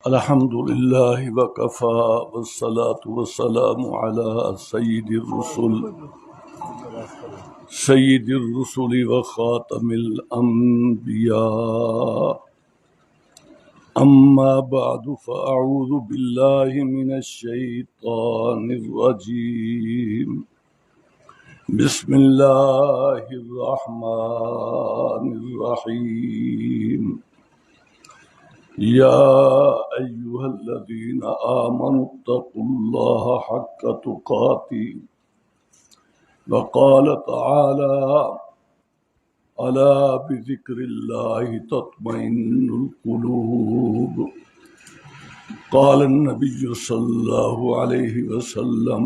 الحمد لله وكفى والصلاة والسلام على سيد الرسل وخاتم الأنبياء. أما بعد فأعوذ بالله من الشيطان الرجيم. بسم الله الرحمن الرحيم. يا أيها الذين آمنوا اتقوا الله حق تقاته. وقال تعالى: ألا بذكر الله تطمئن القلوب. قال النبي صلى الله عليه وسلم: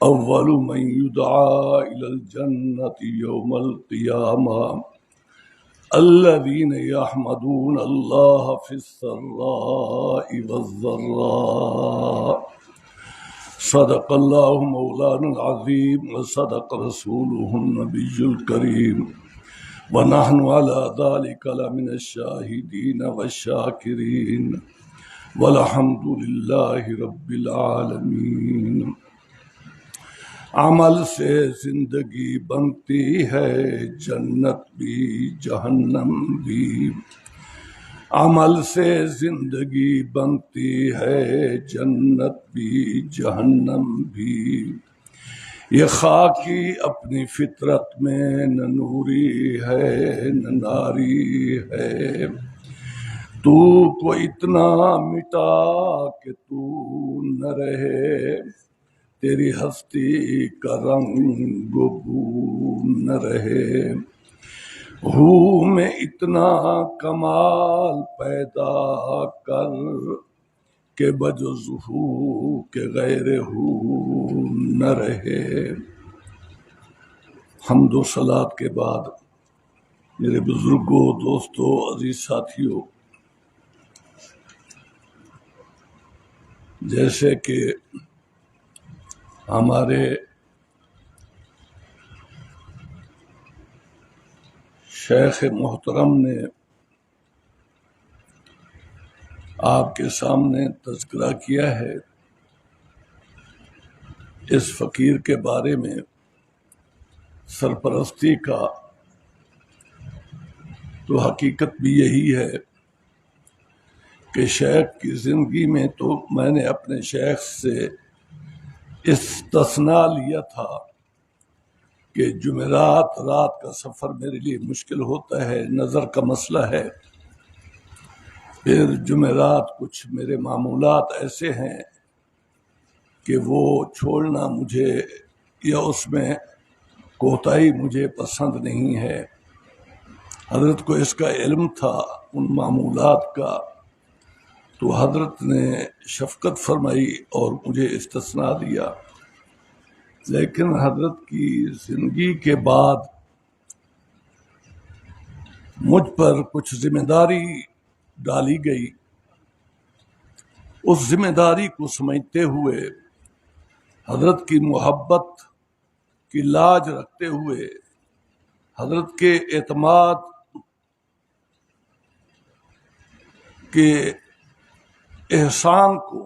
أول من يدعى إلى الجنة يوم القيامة الذين يحمدون الله في السراء والضراء. صدق الله مولانا العظيم وصدق رسوله النبي الكريم ونحن على ذلك لمن الشاهدين والشاكرين والحمد لله رب العالمين. عمل سے زندگی بنتی ہے جنت بھی جہنم بھی. عمل سے زندگی بنتی ہے جنت بھی جہنم بھی. یہ خاکی اپنی فطرت میں نہ نوری ہے نہ ناری ہے. تو کو اتنا مٹا کہ تو نہ رہے، تیری ہستی کا رنگ و بو نہ رہے. ہو میں اتنا کمال پیدا کر کہ بجز ہو کہ غیر ہو نہ رہے. حمد و صلات کے بعد میرے بزرگوں، دوستوں، عزیز ساتھیوں، جیسے کہ ہمارے شیخ محترم نے آپ کے سامنے تذکرہ کیا ہے، اس فقیر کے بارے میں سرپرستی کا، تو حقیقت بھی یہی ہے کہ شیخ کی زندگی میں تو میں نے اپنے شیخ سے استثناء لیا تھا کہ جمعرات رات کا سفر میرے لیے مشکل ہوتا ہے، نظر کا مسئلہ ہے. پھر جمعرات کچھ میرے معمولات ایسے ہیں کہ وہ چھوڑنا مجھے، یا اس میں کوتاہی مجھے پسند نہیں ہے. حضرت کو اس کا علم تھا ان معمولات کا، تو حضرت نے شفقت فرمائی اور مجھے استثناء دیا. لیکن حضرت کی زندگی کے بعد مجھ پر کچھ ذمہ داری ڈالی گئی. اس ذمہ داری کو سمجھتے ہوئے، حضرت کی محبت کی لاج رکھتے ہوئے، حضرت کے اعتماد کے احسان کو،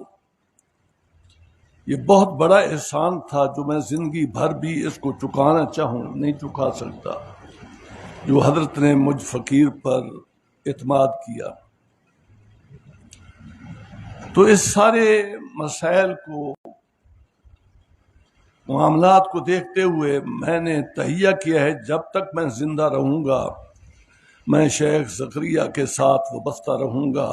یہ بہت بڑا احسان تھا جو میں زندگی بھر بھی اس کو چکانا چاہوں نہیں چکا سکتا، جو حضرت نے مجھ فقیر پر اعتماد کیا. تو اس سارے مسائل کو، معاملات کو دیکھتے ہوئے میں نے تہیہ کیا ہے جب تک میں زندہ رہوں گا میں شیخ زکریا کے ساتھ وابستہ رہوں گا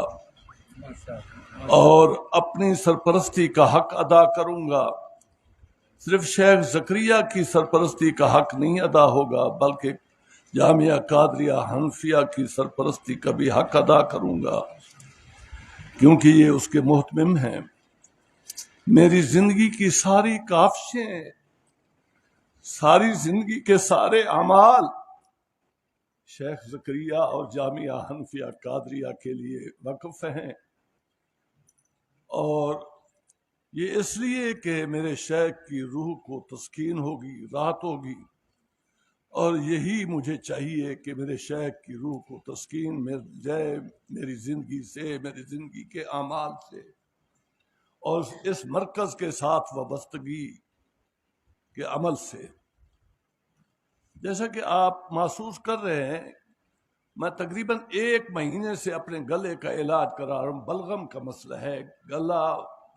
اور اپنی سرپرستی کا حق ادا کروں گا. صرف شیخ زکریا کی سرپرستی کا حق نہیں ادا ہوگا بلکہ جامعہ قادریہ حنفیہ کی سرپرستی کا بھی حق ادا کروں گا، کیونکہ یہ اس کے محتمم ہیں. میری زندگی کی ساری کاوشیں، ساری زندگی کے سارے اعمال شیخ زکریا اور جامعہ حنفیہ قادریہ کے لیے وقف ہیں. اور یہ اس لیے کہ میرے شیخ کی روح کو تسکین ہوگی، راحت ہوگی، اور یہی مجھے چاہیے کہ میرے شیخ کی روح کو تسکین مل جائے میری زندگی سے، میری زندگی کے اعمال سے، اور اس مرکز کے ساتھ وابستگی کے عمل سے۔ جیسا کہ آپ محسوس کر رہے ہیں، میں تقریباً 1 مہینے سے اپنے گلے کا علاج کرا رہا ہوں۔ بلغم کا مسئلہ ہے، گلا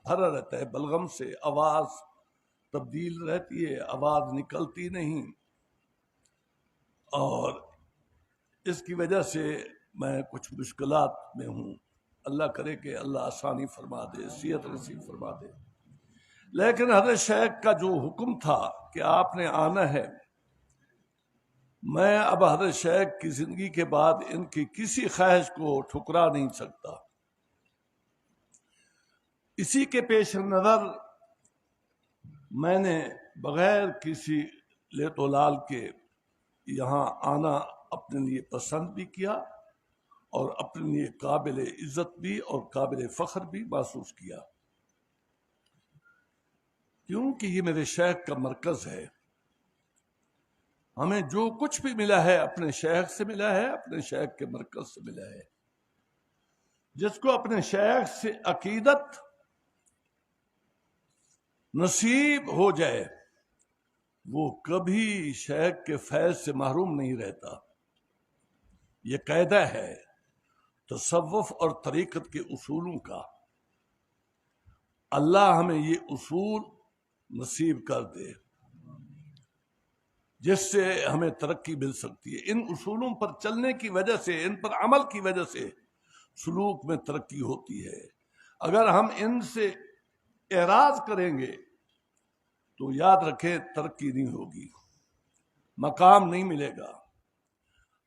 بھرا رہتا ہے بلغم سے، آواز تبدیل رہتی ہے، آواز نکلتی نہیں، اور اس کی وجہ سے میں کچھ مشکلات میں ہوں۔ اللہ کرے کہ اللہ آسانی فرما دے، صحت نصیب فرما دے۔ لیکن حضرت شیخ کا جو حکم تھا کہ آپ نے آنا ہے، میں اب حضرت شیخ کی زندگی کے بعد ان کی کسی خواہش کو ٹھکرا نہیں سکتا۔ اسی کے پیش نظر میں نے بغیر کسی لیت و لال کے یہاں آنا اپنے لیے پسند بھی کیا، اور اپنے لیے قابل عزت بھی اور قابل فخر بھی محسوس کیا، کیونکہ یہ میرے شیخ کا مرکز ہے۔ ہمیں جو کچھ بھی ملا ہے اپنے شیخ سے ملا ہے، اپنے شیخ کے مرکز سے ملا ہے۔ جس کو اپنے شیخ سے عقیدت نصیب ہو جائے، وہ کبھی شیخ کے فیض سے محروم نہیں رہتا۔ یہ قاعدہ ہے تصوف اور طریقت کے اصولوں کا۔ اللہ ہمیں یہ اصول نصیب کر دے جس سے ہمیں ترقی مل سکتی ہے۔ ان اصولوں پر چلنے کی وجہ سے، ان پر عمل کی وجہ سے سلوک میں ترقی ہوتی ہے۔ اگر ہم ان سے اعراض کریں گے تو یاد رکھیں ترقی نہیں ہوگی، مقام نہیں ملے گا۔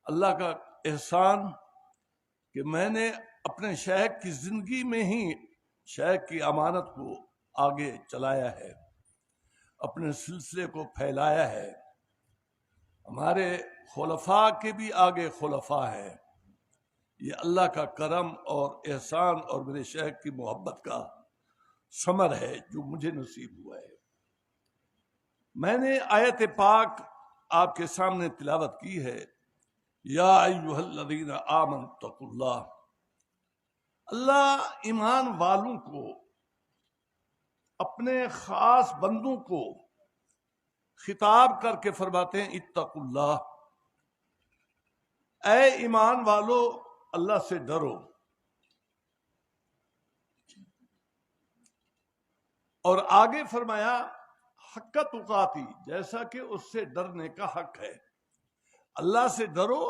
اللہ کا احسان کہ میں نے اپنے شیخ کی زندگی میں ہی شیخ کی امانت کو آگے چلایا ہے، اپنے سلسلے کو پھیلایا ہے۔ ہمارے خلفاء کے بھی آگے خلفاء ہے۔ یہ اللہ کا کرم اور احسان اور میرے شیخ کی محبت کا ثمر ہے جو مجھے نصیب ہوا ہے۔ میں نے آیت پاک آپ کے سامنے تلاوت کی ہے، یا ایھا الذین آمنوا اتقوا اللہ۔ اللہ ایمان والوں کو، اپنے خاص بندوں کو خطاب کر کے فرماتے ہیں اتقوا اللہ، اے ایمان والو اللہ سے ڈرو۔ اور آگے فرمایا حق تقاتی، جیسا کہ اس سے ڈرنے کا حق ہے۔ اللہ سے ڈرو،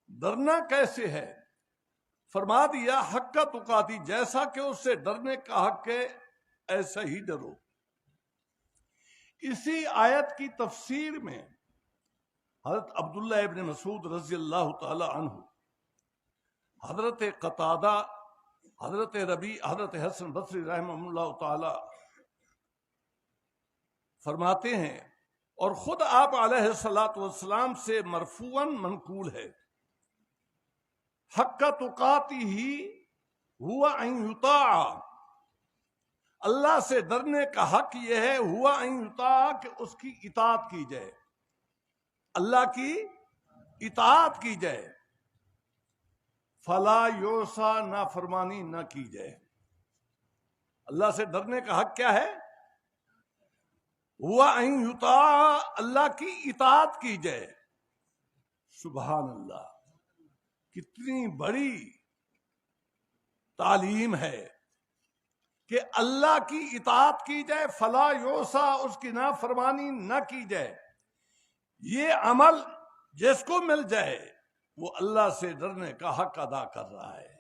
ڈرنا کیسے ہے؟ فرما دیا حق تقاتی، جیسا کہ اس سے ڈرنے کا حق ہے ایسا ہی ڈرو۔ اسی آیت کی تفسیر میں حضرت عبداللہ ابن مسعود رضی اللہ تعالی عنہ، حضرت قتادہ، حضرت ربیع، حضرت حسن بصری رحمہ اللہ تعالی فرماتے ہیں، اور خود آپ علیہ الصلوۃ والسلام سے مرفوعاً منقول ہے، حق تقاتی ہی ہوا ان یطاع، اللہ سے ڈرنے کا حق یہ ہے ہوا ان یطاع کہ اس کی اطاعت کی جائے، اللہ کی اطاعت کی جائے، فلا یوسا، نافرمانی نہ کی جائے۔ اللہ سے ڈرنے کا حق کیا ہے؟ ہوا ان یطاع، اللہ کی اطاعت کی جائے۔ سبحان اللہ، کتنی بڑی تعلیم ہے کہ اللہ کی اطاعت کی جائے، فلا یوسا، اس کی نافرمانی نہ کی جائے۔ یہ عمل جس کو مل جائے وہ اللہ سے ڈرنے کا حق ادا کر رہا ہے۔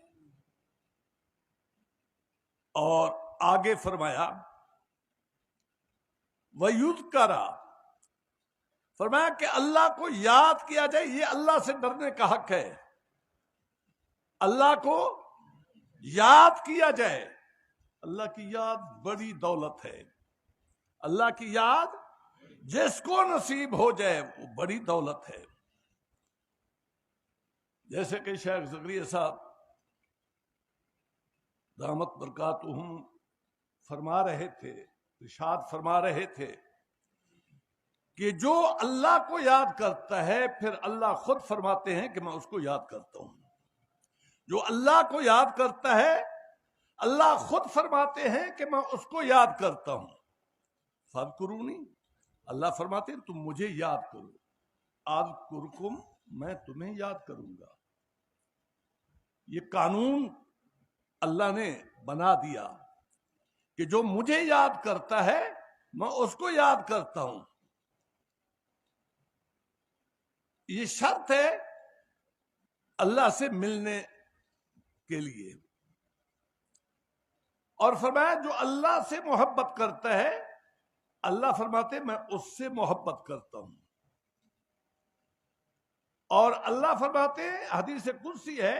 اور آگے فرمایا وَيُذْكَرَ، فرمایا کہ اللہ کو یاد کیا جائے، یہ اللہ سے ڈرنے کا حق ہے۔ اللہ کو یاد کیا جائے، اللہ کی یاد بڑی دولت ہے۔ اللہ کی یاد جس کو نصیب ہو جائے وہ بڑی دولت ہے۔ جیسے کہ شیخ زکریا صاحب دامت برکاتہم فرما رہے تھے، ارشاد فرما رہے تھے کہ جو اللہ کو یاد کرتا ہے پھر اللہ خود فرماتے ہیں کہ میں اس کو یاد کرتا ہوں. جو اللہ کو یاد کرتا ہے اللہ خود فرماتے ہیں کہ میں اس کو یاد کرتا ہوں. فاذکرونی، اللہ فرماتے ہیں تم مجھے یاد کرو. اذکرکم، میں تمہیں یاد کروں گا. یہ قانون اللہ نے بنا دیا کہ جو مجھے یاد کرتا ہے میں اس کو یاد کرتا ہوں. یہ شرط ہے اللہ سے ملنے کے لیے. اور فرمایا جو اللہ سے محبت کرتا ہے اللہ فرماتے میں اس سے محبت کرتا ہوں. اور اللہ فرماتے حدیث قدسی ہے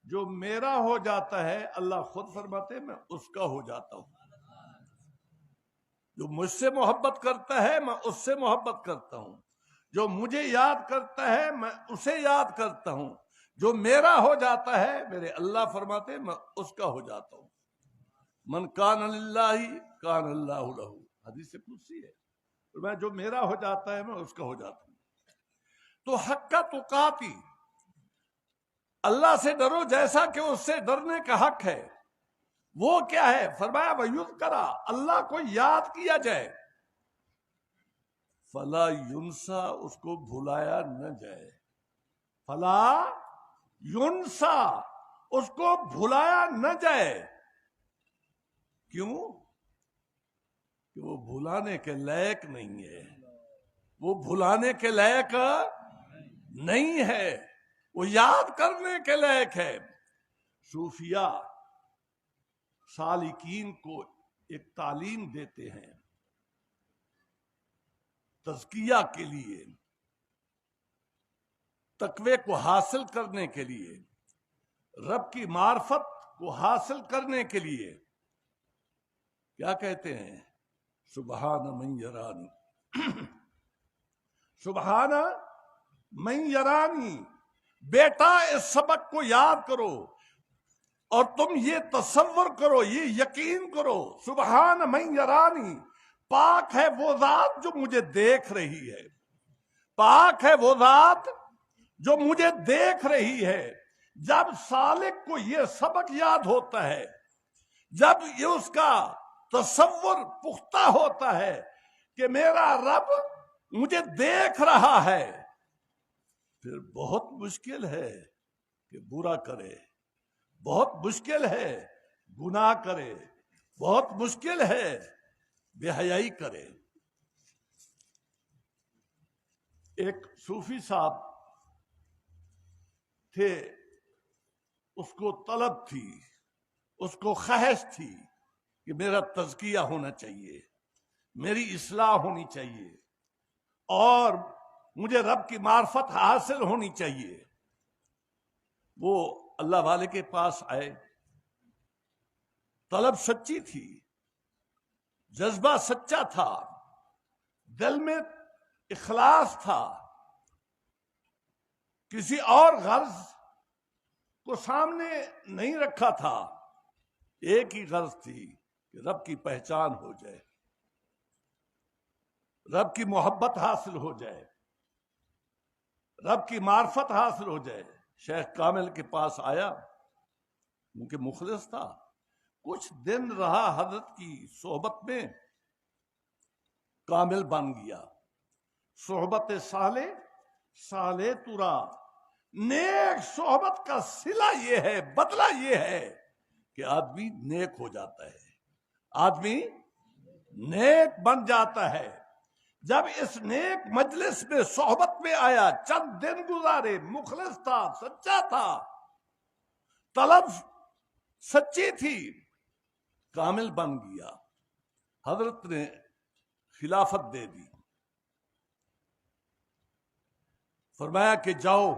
جو میرا ہو جاتا ہے اللہ خود فرماتے میں اس کا ہو جاتا ہوں. جو مجھ سے محبت کرتا ہے میں اس سے محبت کرتا ہوں. جو مجھے یاد کرتا ہے میں اسے یاد کرتا ہوں. جو میرا ہو جاتا ہے میرے اللہ فرماتے میں اس کا ہو جاتا ہوں. من کان للہ کان اللہ لہ، حدیث قدسی ہے. میں جو میرا ہو جاتا ہے میں اس کا ہو جاتا ہوں. تو حق تقاتی، اللہ سے ڈرو جیسا کہ اس سے ڈرنے کا حق ہے. وہ کیا ہے؟ فرمایا وَيُذْكَرَ، اللہ کو یاد کیا جائے. فلا ينسا، اس کو بھلایا نہ جائے. فلا ينسا، اس کو بھلایا نہ جائے. کیوں؟ کہ وہ بھلانے کے لائق نہیں ہے. وہ بھلانے کے لائق نہیں ہے، وہ یاد کرنے کے لائق ہے. صوفیاء سالکین کو ایک تعلیم دیتے ہیں تزکیہ کے لیے، تقوی کو حاصل کرنے کے لیے، رب کی معرفت کو حاصل کرنے کے لیے. کیا کہتے ہیں؟ سبحان من یرانی، سبحان من یرانی. بیٹا اس سبق کو یاد کرو اور تم یہ تصور کرو، یہ یقین کرو، سبحان من یرانی، پاک ہے وہ ذات جو مجھے دیکھ رہی ہے. پاک ہے وہ ذات جو مجھے دیکھ رہی ہے. جب سالک کو یہ سبق یاد ہوتا ہے، جب یہ اس کا تصور پختہ ہوتا ہے کہ میرا رب مجھے دیکھ رہا ہے، پھر بہت مشکل ہے کہ برا کرے، بہت مشکل ہے گناہ کرے، بہت مشکل ہے بے حیائی کرے. ایک صوفی صاحب تھے، اس کو طلب تھی، اس کو خواہش تھی کہ میرا تزکیہ ہونا چاہیے، میری اصلاح ہونی چاہیے اور مجھے رب کی معرفت حاصل ہونی چاہیے. وہ اللہ والے کے پاس آئے. طلب سچی تھی، جذبہ سچا تھا، دل میں اخلاص تھا، کسی اور غرض کو سامنے نہیں رکھا تھا. ایک ہی غرض تھی کہ رب کی پہچان ہو جائے، رب کی محبت حاصل ہو جائے، رب کی معرفت حاصل ہو جائے. شیخ کامل کے پاس آیا کیونکہ مخلص تھا. کچھ دن رہا حضرت کی صحبت میں، کامل بن گیا. صحبت صالح صالح ترا، نیک صحبت کا صلہ یہ ہے، بدلہ یہ ہے کہ آدمی نیک ہو جاتا ہے، آدمی نیک بن جاتا ہے. جب اس نیک مجلس میں صحبت میں آیا، چند دن گزارے، مخلص تھا، سچا تھا، طلب سچی تھی، کامل بن گیا. حضرت نے خلافت دے دی. فرمایا کہ جاؤ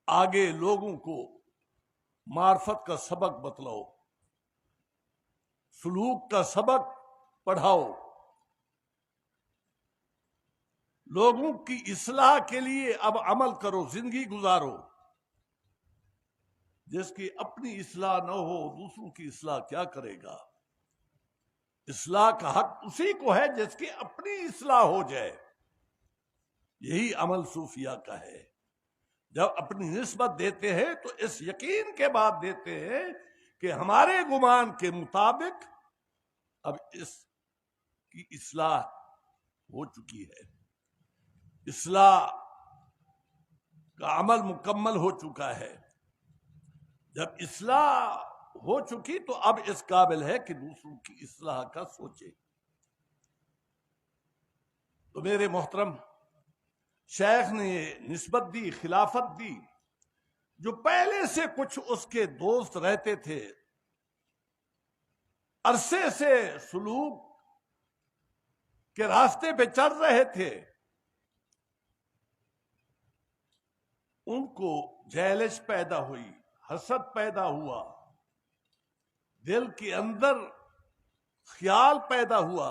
آگے لوگوں کو معرفت کا سبق بتلاؤ، سلوک کا سبق پڑھاؤ، لوگوں کی اصلاح کے لیے اب عمل کرو، زندگی گزارو. جس کی اپنی اصلاح نہ ہو دوسروں کی اصلاح کیا کرے گا؟ اصلاح کا حق اسی کو ہے جس کی اپنی اصلاح ہو جائے. یہی عمل صوفیہ کا ہے. جب اپنی نسبت دیتے ہیں تو اس یقین کے بعد دیتے ہیں کہ ہمارے گمان کے مطابق اب اس کی اصلاح ہو چکی ہے، اصلاح کا عمل مکمل ہو چکا ہے. جب اصلاح ہو چکی تو اب اس قابل ہے کہ دوسروں کی اصلاح کا سوچے. تو میرے محترم، شیخ نے نسبت دی، خلافت دی. جو پہلے سے کچھ اس کے دوست رہتے تھے، عرصے سے سلوک کے راستے پہ چل رہے تھے، ان کو جیلش پیدا ہوئی، حسد پیدا ہوا، دل کے اندر خیال پیدا ہوا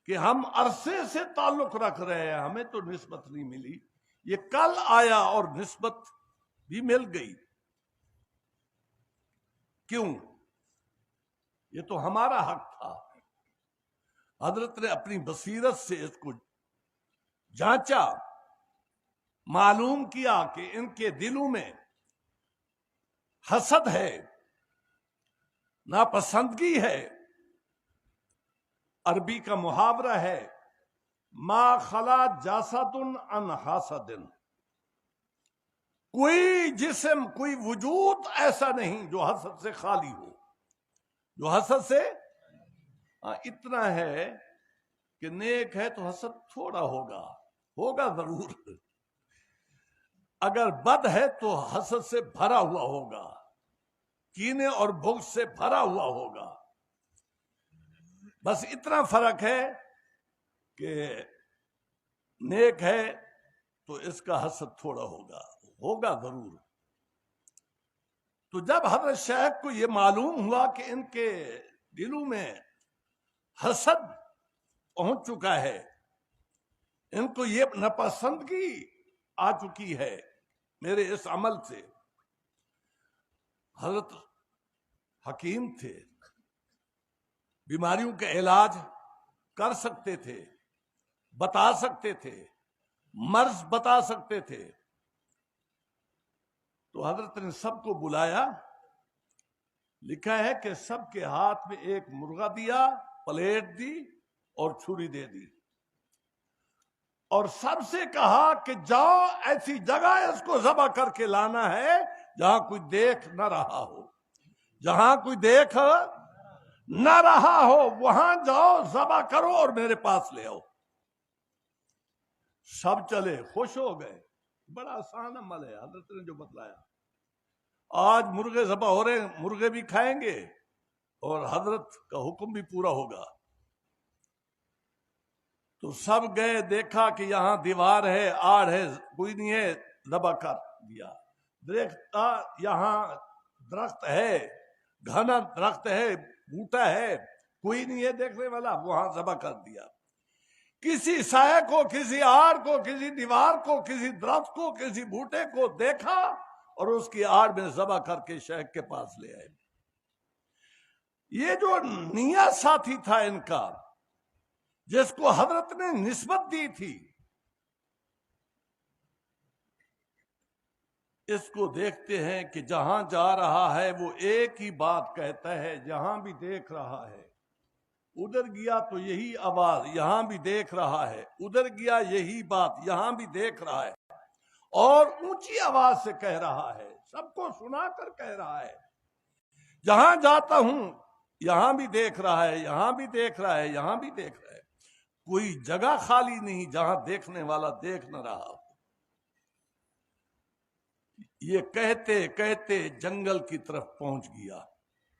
کہ ہم عرصے سے تعلق رکھ رہے ہیں، ہمیں تو نسبت نہیں ملی. یہ کل آیا اور نسبت بھی مل گئی. کیوں؟ یہ تو ہمارا حق تھا. حضرت نے اپنی بصیرت سے اس کو جانچا، معلوم کیا کہ ان کے دلوں میں حسد ہے، ناپسندگی ہے. عربی کا محاورہ ہے ما خلا جاسد عن حاسد. کوئی جسم، کوئی وجود ایسا نہیں جو حسد سے خالی ہو. جو حسد سے اتنا ہے کہ نیک ہے تو حسد تھوڑا ہوگا ضرور. اگر بد ہے تو حسد سے بھرا ہوا ہوگا، کینے اور بغض سے بھرا ہوا ہوگا. بس اتنا فرق ہے کہ نیک ہے تو اس کا حسد تھوڑا ہوگا ضرور. تو جب حضرت شیخ کو یہ معلوم ہوا کہ ان کے دلوں میں حسد پہنچ چکا ہے، ان کو یہ ناپسندگی آ چکی ہے میرے اس عمل سے. حضرت حکیم تھے، بیماریوں کا علاج کر سکتے تھے، بتا سکتے تھے، مرض بتا سکتے تھے. تو حضرت نے سب کو بلایا. لکھا ہے کہ سب کے ہاتھ میں ایک مرغا دیا، پلیٹ دی اور چھری دے دی، اور سب سے کہا کہ جاؤ ایسی جگہ اس کو ذبح کر کے لانا ہے جہاں کوئی دیکھ نہ رہا ہو. جہاں کوئی دیکھ نہ رہا ہو وہاں جاؤ، ذبح کرو اور میرے پاس لے آؤ. سب چلے، خوش ہو گئے. بڑا آسان عمل ہے حضرت نے جو بتلایا. آج مرغے ذبح ہو رہے ہیں، مرغے بھی کھائیں گے اور حضرت کا حکم بھی پورا ہوگا. تو سب گئے، دیکھا کہ یہاں دیوار ہے، آڑ ہے، کوئی نہیں ہے، ذبح کر دیا. دیکھتا یہاں درخت ہے، گھنا درخت ہے، بوٹا ہے، کوئی نہیں ہے دیکھنے والا، وہاں ذبح کر دیا. کسی سائے کو، کسی آڑ کو، کسی دیوار کو، کسی درخت کو، کسی بوٹے کو دیکھا اور اس کی آڑ میں ذبح کر کے شیخ کے پاس لے آئے. یہ جو نیا ساتھی تھا ان کا، جس کو حضرت نے نسبت دی تھی، اس کو دیکھتے ہیں کہ جہاں جا رہا ہے وہ ایک ہی بات کہتا ہے. جہاں بھی دیکھ رہا ہے، ادھر گیا تو یہی آواز، یہاں بھی دیکھ رہا ہے، ادھر گیا یہی بات، یہاں بھی دیکھ رہا ہے، اور اونچی آواز سے کہہ رہا ہے، سب کو سنا کر کہہ رہا ہے. جہاں جاتا ہوں یہاں بھی دیکھ رہا ہے، یہاں بھی دیکھ رہا ہے، یہاں بھی دیکھ رہا ہے. کوئی جگہ خالی نہیں جہاں دیکھنے والا دیکھ نہ رہا ہو. یہ کہتے کہتے جنگل کی طرف پہنچ گیا،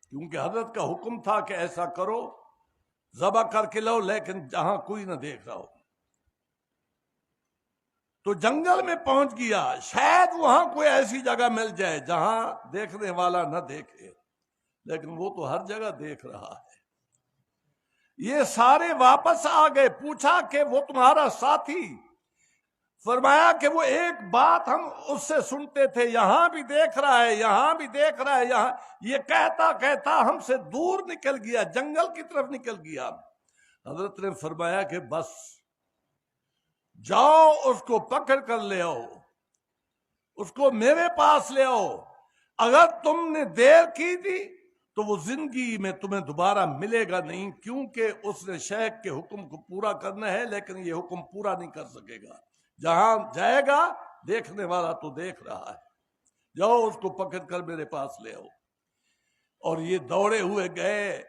کیونکہ حضرت کا حکم تھا کہ ایسا کرو، ذبح کر کے لاؤ، لیکن جہاں کوئی نہ دیکھ رہا ہو. تو جنگل میں پہنچ گیا. شاید وہاں کوئی ایسی جگہ مل جائے جہاں دیکھنے والا نہ دیکھے، لیکن وہ تو ہر جگہ دیکھ رہا ہے. یہ سارے واپس آ گئے. پوچھا کہ وہ تمہارا ساتھی فرمایا کہ وہ ایک بات ہم اس سے سنتے تھے، یہاں بھی دیکھ رہا ہے، یہاں بھی دیکھ رہا ہے، یہاں، یہ کہتا کہتا ہم سے دور نکل گیا، جنگل کی طرف نکل گیا۔ حضرت نے فرمایا کہ بس جاؤ اس کو پکڑ کر لے آؤ، اس کو میرے پاس لے آؤ، اگر تم نے دیر کی تھی تو وہ زندگی میں تمہیں دوبارہ ملے گا نہیں، کیونکہ اس نے شیخ کے حکم کو پورا کرنا ہے لیکن یہ حکم پورا نہیں کر سکے گا، جہاں جائے گا دیکھنے والا تو دیکھ رہا ہے، جاؤ اس کو پکڑ کر میرے پاس لے آؤ۔ اور یہ دوڑے ہوئے گئے،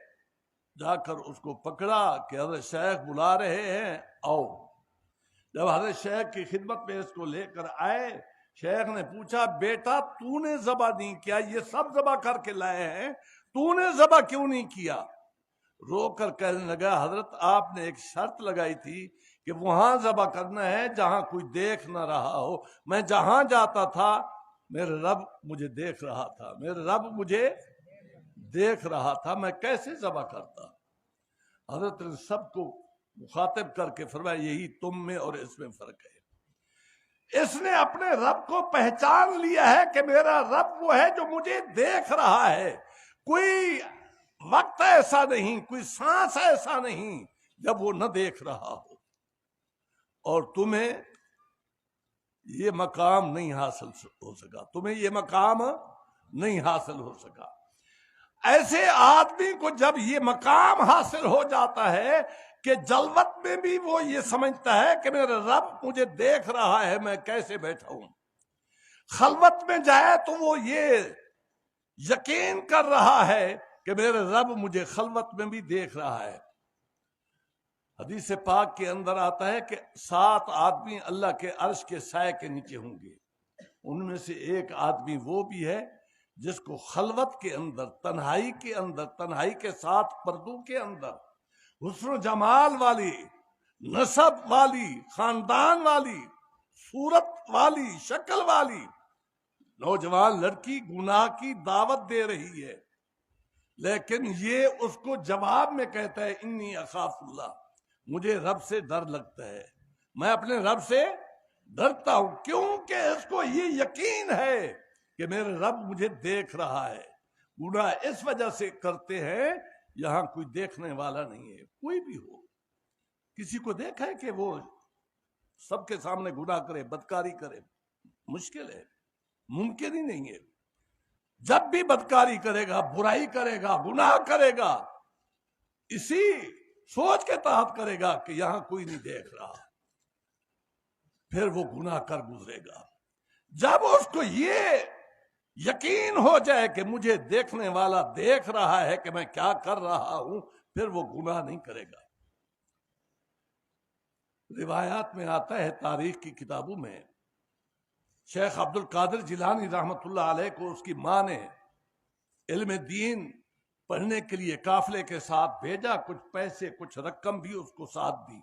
جا کر اس کو پکڑا کہ حضرت شیخ بلا رہے ہیں، آؤ۔ جب حضرت شیخ کی خدمت میں اس کو لے کر آئے، شیخ نے پوچھا بیٹا تو نے ذبح نہیں کیا، یہ سب ذبح کر کے لائے ہیں، تو نے ذبح کیوں نہیں کیا؟ رو کر کہنے لگا حضرت آپ نے ایک شرط لگائی تھی کہ وہاں ذبح کرنا ہے جہاں کوئی دیکھ نہ رہا ہو، میں جہاں جاتا تھا میرے رب مجھے دیکھ رہا تھا، میرے رب مجھے دیکھ رہا تھا، میں کیسے ذبح کرتا؟ حضرت نے سب کو مخاطب کر کے فرمایا یہی تم میں اور اس میں فرق ہے، اس نے اپنے رب کو پہچان لیا ہے کہ میرا رب وہ ہے جو مجھے دیکھ رہا ہے، کوئی وقت ایسا نہیں، کوئی سانس ایسا نہیں جب وہ نہ دیکھ رہا ہو، اور تمہیں یہ مقام نہیں حاصل ہو سکا، تمہیں یہ مقام نہیں حاصل ہو سکا۔ ایسے آدمی کو جب یہ مقام حاصل ہو جاتا ہے کہ جلوت میں بھی وہ یہ سمجھتا ہے کہ میرا رب مجھے دیکھ رہا ہے، میں کیسے بیٹھا ہوں، خلوت میں جائے تو وہ یہ یقین کر رہا ہے کہ میرے رب مجھے خلوت میں بھی دیکھ رہا ہے۔ حدیث پاک کے اندر آتا ہے کہ 7 آدمی اللہ کے عرش کے سائے کے نیچے ہوں گے، ان میں سے ایک آدمی وہ بھی ہے جس کو خلوت کے اندر، تنہائی کے اندر، تنہائی کے ساتھ پردوں کے اندر، حسن و جمال والی، نسب والی، خاندان والی، صورت والی، شکل والی نوجوان لڑکی گناہ کی دعوت دے رہی ہے، لیکن یہ اس کو جواب میں کہتا ہے انی اخاف اللہ، مجھے رب سے ڈر لگتا ہے، میں اپنے رب سے ڈرتا ہوں، کیونکہ اس کو یہ یقین ہے کہ میرے رب مجھے دیکھ رہا ہے۔ گناہ اس وجہ سے کرتے ہیں یہاں کوئی دیکھنے والا نہیں ہے، کوئی بھی ہو، کسی کو دیکھا ہے کہ وہ سب کے سامنے گناہ کرے، بدکاری کرے؟ مشکل ہے، ممکن ہی نہیں ہے۔ جب بھی بدکاری کرے گا، برائی کرے گا، گناہ کرے گا، اسی سوچ کے تحت کرے گا کہ یہاں کوئی نہیں دیکھ رہا، پھر وہ گناہ کر گزرے گا۔ جب اس کو یہ یقین ہو جائے کہ مجھے دیکھنے والا دیکھ رہا ہے کہ میں کیا کر رہا ہوں، پھر وہ گناہ نہیں کرے گا۔ روایات میں آتا ہے، تاریخ کی کتابوں میں، شیخ عبد القادر جیلانی رحمت اللہ علیہ کو اس کی ماں نے علم دین پڑھنے کے لیے قافلے کے ساتھ بھیجا، کچھ پیسے، کچھ رقم بھی اس کو ساتھ دی،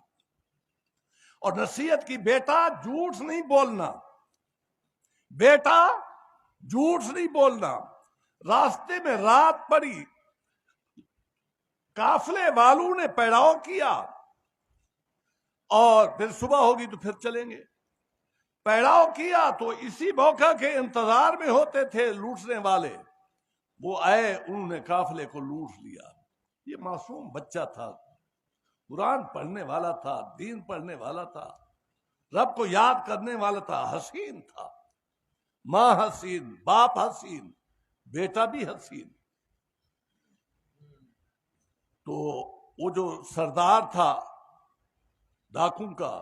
اور نصیحت کی بیٹا جھوٹ نہیں بولنا، بیٹا جھوٹ نہیں بولنا۔ راستے میں رات پڑی، قافلے والوں نے پہراؤ کیا، اور پھر صبح ہوگی تو پھر چلیں گے، پہراؤ کیا تو اسی موقع کے انتظار میں ہوتے تھے لوٹنے والے، وہ آئے، انہوں نے قافلے کو لوٹ لیا۔ یہ معصوم بچہ تھا، قرآن پڑھنے والا تھا، دین پڑھنے والا تھا، رب کو یاد کرنے والا تھا، حسین تھا، ماں حسین، باپ حسین، بیٹا بھی حسین۔ تو وہ جو سردار تھا ڈاکوں کا،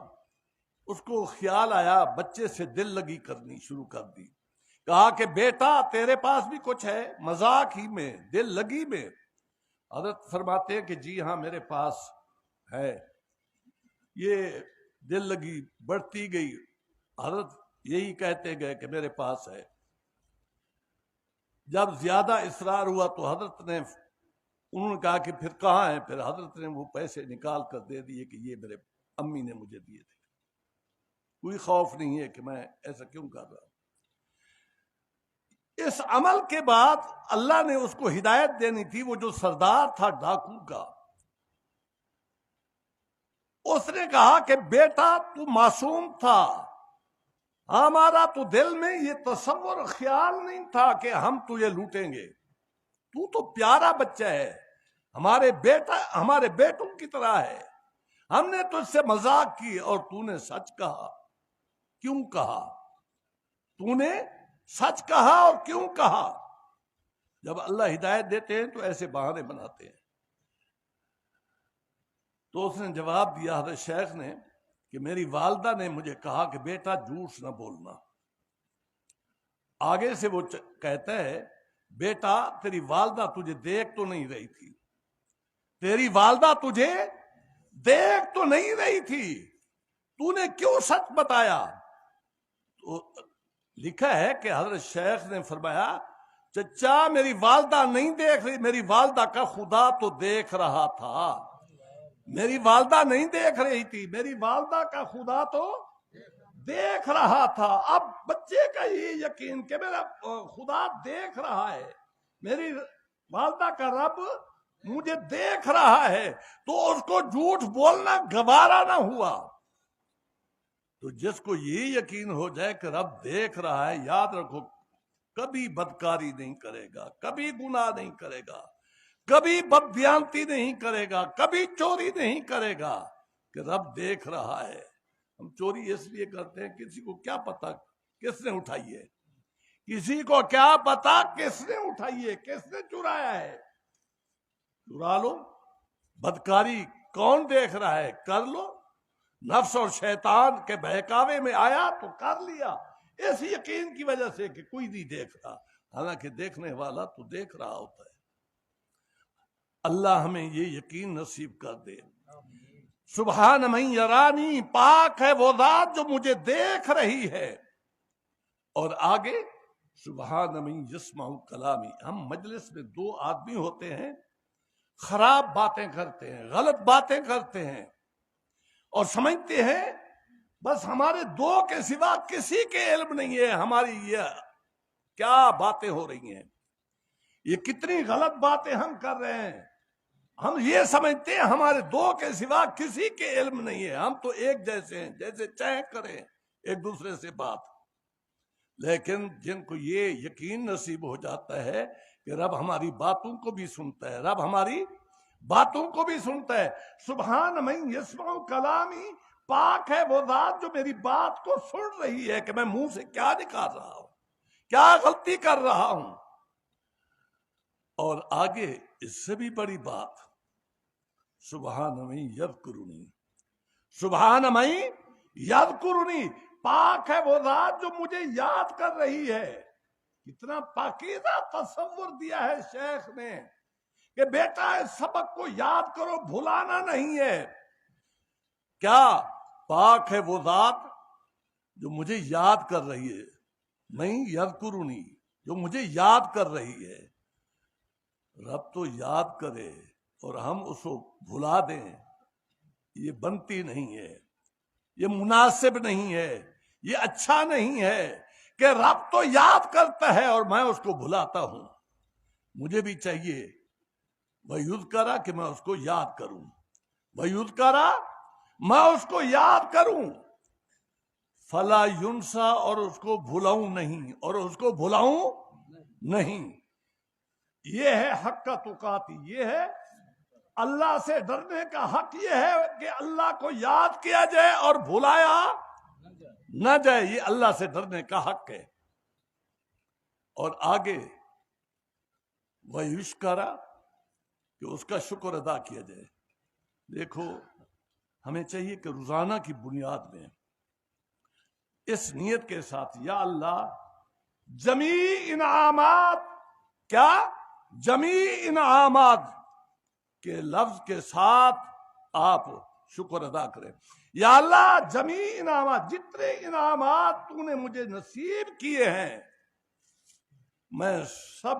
اس کو خیال آیا، بچے سے دل لگی کرنی شروع کر دی، کہا کہ بیٹا تیرے پاس بھی کچھ ہے؟ مذاق ہی میں، دل لگی میں۔ حضرت فرماتے ہیں کہ جی ہاں میرے پاس ہے۔ یہ دل لگی بڑھتی گئی، حضرت یہی کہتے گئے کہ میرے پاس ہے۔ جب زیادہ اصرار ہوا تو حضرت نے، انہوں نے کہا کہ پھر کہاں ہے؟ پھر حضرت نے وہ پیسے نکال کر دے دیے کہ یہ میرے امی نے مجھے دیے تھے، کوئی خوف نہیں ہے کہ میں ایسا کیوں کر رہا ہوں۔ اس عمل کے بعد اللہ نے اس کو ہدایت دینی تھی، وہ جو سردار تھا ڈاکو کا، اس نے کہا کہ بیٹا تو معصوم تھا، ہمارا تو دل میں یہ تصور خیال نہیں تھا کہ ہم تجھے لوٹیں گے، تو پیارا بچہ ہے، ہمارے بیٹوں کی طرح ہے، ہم نے تجھ سے مذاق کی اور تو نے سچ کہا۔ کیوں کہا؟ تو نے سچ کہا اور کیوں کہا؟ جب اللہ ہدایت دیتے ہیں تو ایسے بہانے بناتے ہیں۔ تو اس نے جواب دیا حضرت شیخ نے کہ میری والدہ نے مجھے کہا کہ بیٹا جھوٹ نہ بولنا۔ آگے سے وہ کہتا ہے بیٹا تیری والدہ تجھے دیکھ تو نہیں رہی تھی، تیری والدہ تجھے دیکھ تو نہیں رہی تھی، تو نے کیوں سچ بتایا؟ تو لکھا ہے کہ حضرت شیخ نے فرمایا چچا میری والدہ نہیں دیکھ رہی، میری والدہ کا خدا تو دیکھ رہا تھا، میری والدہ نہیں دیکھ رہی تھی، میری والدہ کا خدا تو دیکھ رہا تھا۔ اب بچے کا یہ یقین کہ میرا خدا دیکھ رہا ہے، میری والدہ کا رب مجھے دیکھ رہا ہے، تو اس کو جھوٹ بولنا گوارا نہ ہوا۔ تو جس کو یہ یقین ہو جائے کہ رب دیکھ رہا ہے، یاد رکھو کبھی بدکاری نہیں کرے گا، کبھی گناہ نہیں کرے گا، کبھی بددیانتی نہیں کرے گا، کبھی چوری نہیں کرے گا، کہ رب دیکھ رہا ہے۔ ہم چوری اس لیے کرتے ہیں کسی کو کیا پتا کس نے اٹھائی ہے، کسی کو کیا پتا کس نے اٹھائی ہے، کس نے چرایا ہے۔ چرا لو، بدکاری کون دیکھ رہا ہے کر لو، نفس اور شیطان کے بہکاوے میں آیا تو کر لیا، اس یقین کی وجہ سے کہ کوئی نہیں دیکھ رہا، حالانکہ دیکھنے والا تو دیکھ رہا ہوتا ہے۔ اللہ ہمیں یہ یقین نصیب کر دے۔ سبحان من یرانی، پاک ہے وہ ذات جو مجھے دیکھ رہی ہے۔ اور آگے سبحان من یسمع کلامی۔ ہم مجلس میں دو آدمی ہوتے ہیں، خراب باتیں کرتے ہیں، غلط باتیں کرتے ہیں اور سمجھتے ہیں بس ہمارے دو کے سوا کسی کے علم نہیں ہے ہماری یہ کیا باتیں ہو رہی ہیں، یہ کتنی غلط باتیں ہم کر رہے ہیں۔ ہم یہ سمجھتے ہیں ہمارے دو کے سوا کسی کے علم نہیں ہے، ہم تو ایک جیسے ہیں، جیسے چاہے کریں ایک دوسرے سے بات۔ لیکن جن کو یہ یقین نصیب ہو جاتا ہے کہ رب ہماری باتوں کو بھی سنتا ہے، رب ہماری باتوں کو بھی سنتا ہے۔ سبحان من یسمع کلامی، پاک ہے وہ ذات جو میری بات کو سن رہی ہے کہ میں منہ سے کیا نکال رہا ہوں، کیا غلطی کر رہا ہوں۔ اور آگے اس سے بھی بڑی بات، سبحان من یذکرنی، سبحان من یذکرنی، پاک ہے وہ ذات جو مجھے یاد کر رہی ہے۔ کتنا پاکیزہ تصور دیا ہے شیخ نے کہ بیٹا اس سبق کو یاد کرو، بھلانا نہیں ہے۔ کیا؟ پاک ہے وہ ذات جو مجھے یاد کر رہی ہے، من یذکرنی، جو مجھے یاد کر رہی ہے۔ رب تو یاد کرے اور ہم اس کو بھلا دیں، یہ بنتی نہیں ہے، یہ مناسب نہیں ہے، یہ اچھا نہیں ہے کہ رب تو یاد کرتا ہے اور میں اس کو بھلاتا ہوں۔ مجھے بھی چاہیے وَیُذْکَرَ کہ میں اس کو یاد کروں، وَیُذْکَرَ میں اس کو یاد کروں، فَلَا يُنْسَى اور اس کو بھلاؤں نہیں، اور اس کو بھلاؤں نہیں۔ یہ ہے حق کا تقاتی، یہ ہے اللہ سے ڈرنے کا حق، یہ ہے کہ اللہ کو یاد کیا جائے اور بھلایا نہ جائے، یہ اللہ سے ڈرنے کا حق ہے۔ اور آگے وَيُشْكَرَ کہ اس کا شکر ادا کیا جائے۔ دیکھو ہمیں چاہیے کہ روزانہ کی بنیاد میں اس نیت کے ساتھ، یا اللہ جمیع انعامات، کیا؟ جمیع انعامات کے لفظ کے ساتھ آپ شکر ادا کریں۔ یا اللہ جمیع انعامات، جتنے انعامات تو نے مجھے نصیب کیے ہیں، میں سب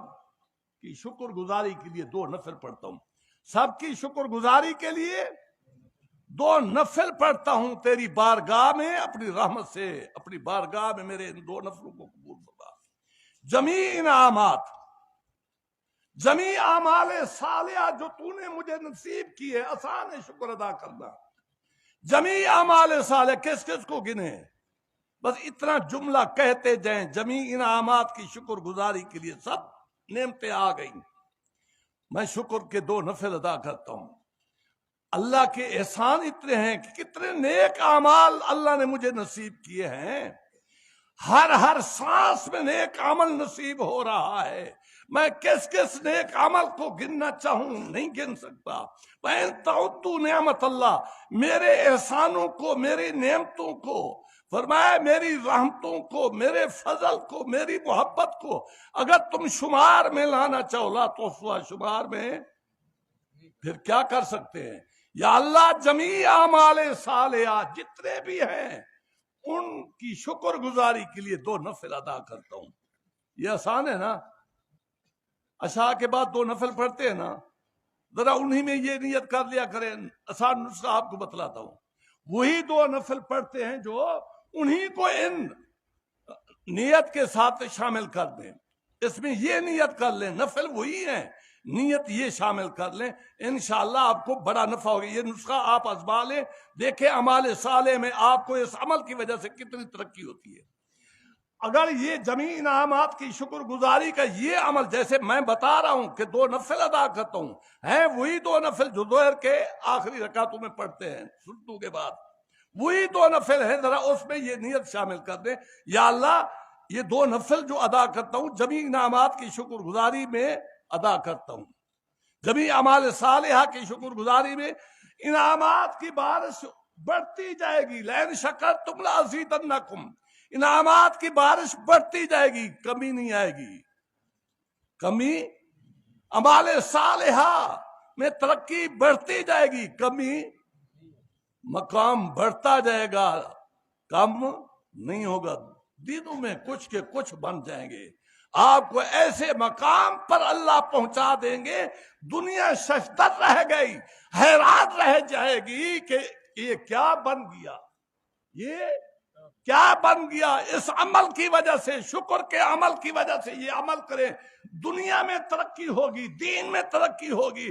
کی شکر گزاری کے لیے 2 نفل پڑھتا ہوں، سب کی شکر گزاری کے لیے 2 نفل پڑھتا ہوں تیری بارگاہ میں، اپنی رحمت سے اپنی بارگاہ میں میرے ان 2 نفلوں کو قبول فرما۔ جمیع انعامات، جمیع اعمال صالحہ جو تو نے مجھے نصیب کی ہے، آسان ہے شکر ادا کرنا۔ جمیع اعمال صالحہ کس کس کو گنے؟ بس اتنا جملہ کہتے جائیں، جمیع انعامات کی شکر گزاری کے لیے سب نعمتیں آ گئیں، میں شکر کے 2 نفل ادا کرتا ہوں۔ اللہ کے احسان اتنے ہیں کہ کتنے نیک اعمال اللہ نے مجھے نصیب کیے ہیں، ہر سانس میں نیک عمل نصیب ہو رہا ہے۔ میں کس کس نیک عمل کو گننا چاہوں نہیں گن سکتا۔ وَإِن تَعُدُّوا نِعْمَتَ اللَّهِ، میرے احسانوں کو، میری نعمتوں کو، فرمایا میری رحمتوں کو، میرے فضل کو، میری محبت کو اگر تم شمار میں لانا چاہو، لا تحصوها، شمار میں پھر کیا کر سکتے ہیں؟ یا اللہ جمیع اعمال صالحہ جتنے بھی ہیں ان کی شکر گزاری کے لیے 2 نفل ادا کرتا ہوں۔ یہ آسان ہے نا؟ عشاء کے بعد 2 نفل پڑھتے ہیں نا، ذرا انہی میں یہ نیت کر لیا کریں، آسان نسخہ آپ کو بتلاتا ہوں۔ وہی 2 نفل پڑھتے ہیں جو انہی کو ان نیت کے ساتھ شامل کر دیں، اس میں یہ نیت کر لیں، نفل وہی ہیں، نیت یہ شامل کر لیں، انشاءاللہ آپ کو بڑا نفع ہوگا۔ یہ نسخہ آپ آزما لیں، دیکھیں اعمال صالح میں آپ کو اس عمل کی وجہ سے کتنی ترقی ہوتی ہے۔ اگر یہ جمیع انعامات کی شکر گزاری کا یہ عمل جیسے میں بتا رہا ہوں کہ 2 نفل ادا کرتا ہوں، ہیں وہی 2 نفل جو ظہر کے آخری رکعتوں میں پڑھتے ہیں سنتوں کے بعد، وہی 2 نفل ہیں، ذرا اس میں یہ نیت شامل کر دیں، یا اللہ یہ 2 نفل جو ادا کرتا ہوں جمیع انعامات کی شکر گزاری میں ادا کرتا ہوں، جمیع اعمال صالحہ کی شکر گزاری میں انعامات کی بارش بڑھتی جائے گی۔ لئن شکرتم لازیدنکم، انعامات کی بارش بڑھتی جائے گی، کمی نہیں آئے گی، کمی اعمال صالحہ میں ترقی بڑھتی جائے گی، کمی مقام بڑھتا جائے گا، کم نہیں ہوگا، دنوں میں کچھ کے کچھ بن جائیں گے، آپ کو ایسے مقام پر اللہ پہنچا دیں گے، دنیا ششدر رہ گئی، حیران رہ جائے گی کہ یہ کیا بن گیا، یہ کیا بن گیا۔ اس عمل کی وجہ سے، شکر کے عمل کی وجہ سے یہ عمل کریں، دنیا میں ترقی ہوگی، دین میں ترقی ہوگی،